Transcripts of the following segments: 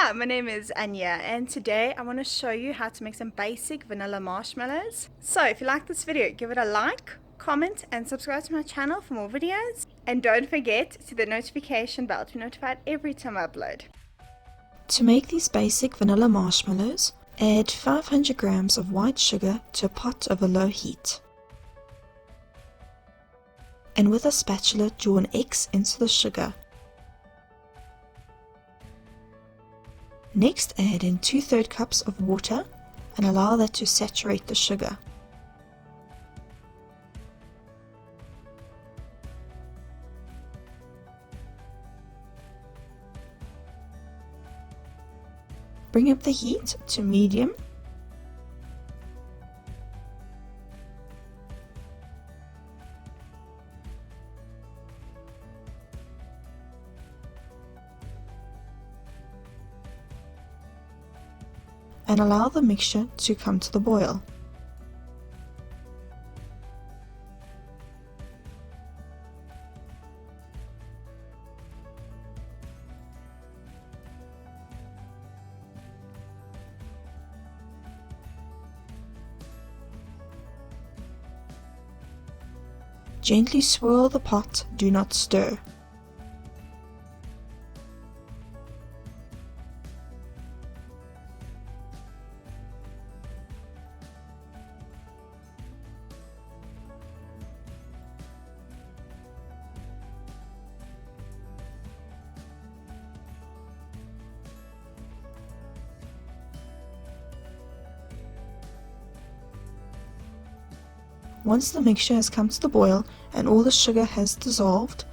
Hi, my name is Anya and today I want to show you how to make some basic vanilla marshmallows. So if you like this video, give it a like, comment and subscribe to my channel for more videos. And don't forget to hit the notification bell to be notified every time I upload. To make these basic vanilla marshmallows, add 500 grams of white sugar to a pot over low heat. And with a spatula, draw an X into the sugar. Next, add in 2/3 cups of water and allow that to saturate the sugar. Bring up the heat to medium . And allow the mixture to come to the boil. Gently swirl the pot, do not stir. Once the mixture has come to the boil and all the sugar has dissolved,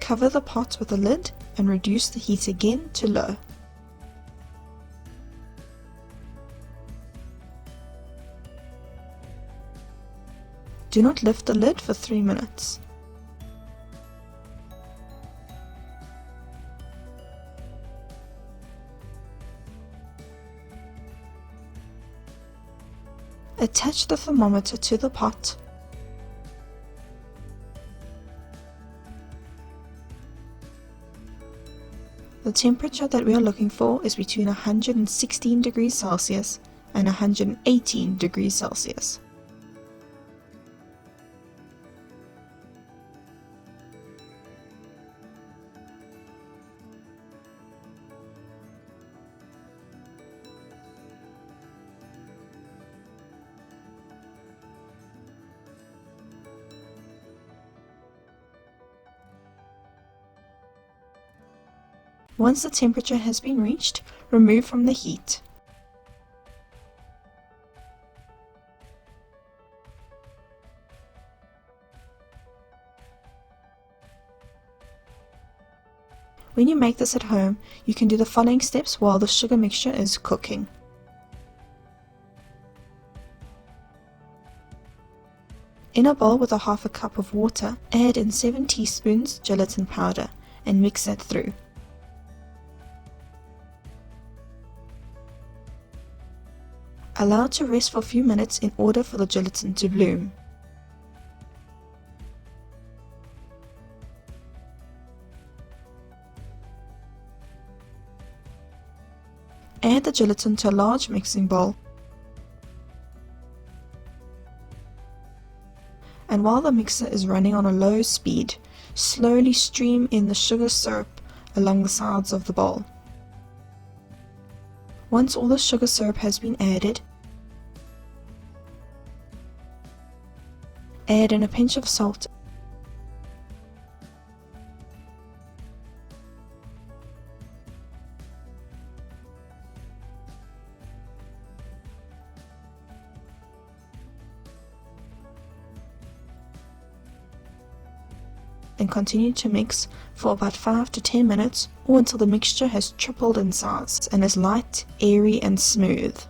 cover the pot with a lid and reduce the heat again to low. Do not lift the lid for 3 minutes. Attach the thermometer to the pot . The temperature that we are looking for is between 116 degrees Celsius and 118 degrees Celsius. Once the temperature has been reached, remove from the heat. When you make this at home, you can do the following steps while the sugar mixture is cooking. In a bowl with a 1/2 cup of water, add in 7 teaspoons gelatin powder and mix that through. Allow to rest for a few minutes in order for the gelatin to bloom. Add the gelatin to a large mixing bowl, and while the mixer is running on a low speed, slowly stream in the sugar syrup along the sides of the bowl. Once all the sugar syrup has been added, add in a pinch of salt and continue to mix for about 5 to 10 minutes or until the mixture has tripled in size and is light, airy and smooth.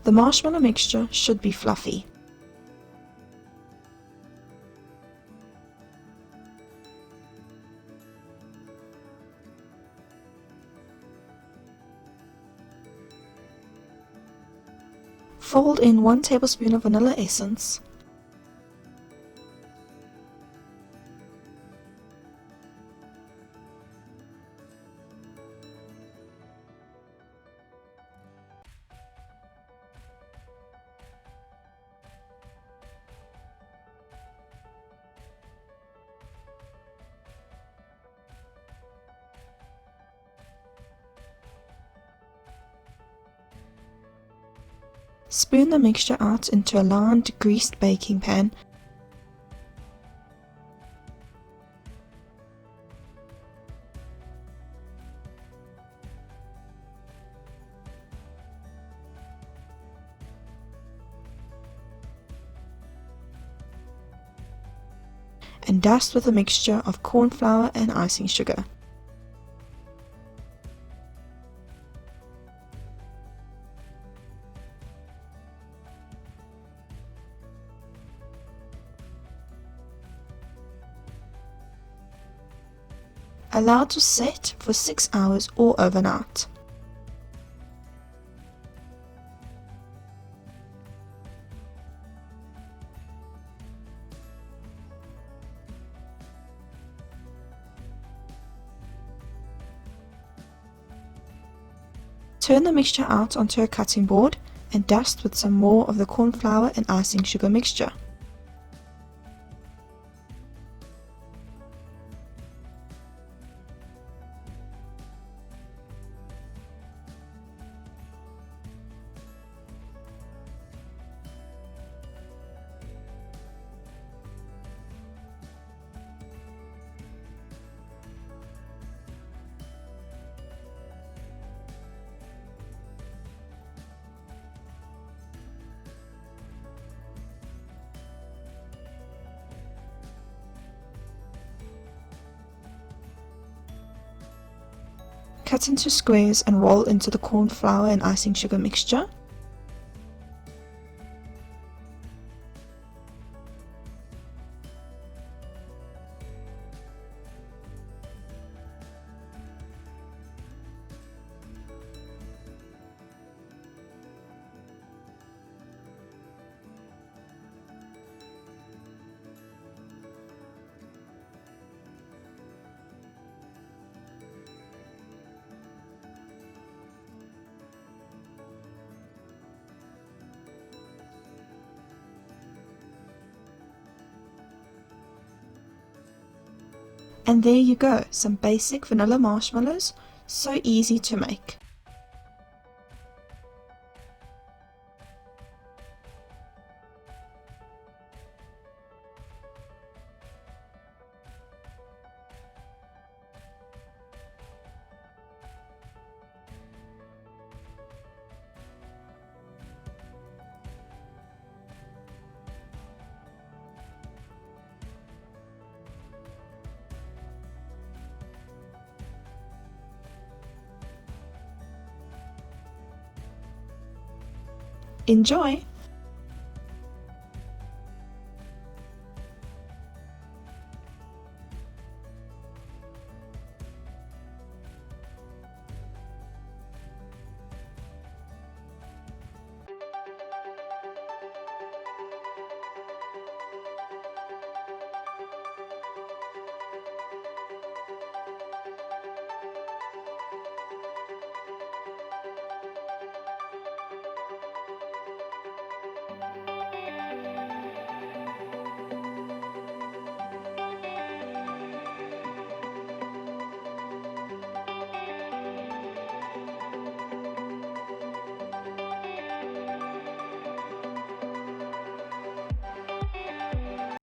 The marshmallow mixture should be fluffy. Fold in 1 tablespoon of vanilla essence, spoon the mixture out into a lined, greased baking pan and dust with a mixture of corn flour and icing sugar. Allow to set for 6 hours or overnight. Turn the mixture out onto a cutting board and dust with some more of the corn flour and icing sugar mixture. Cut into squares and roll into the corn flour and icing sugar mixture. And there you go, some basic vanilla marshmallows, so easy to make. Enjoy!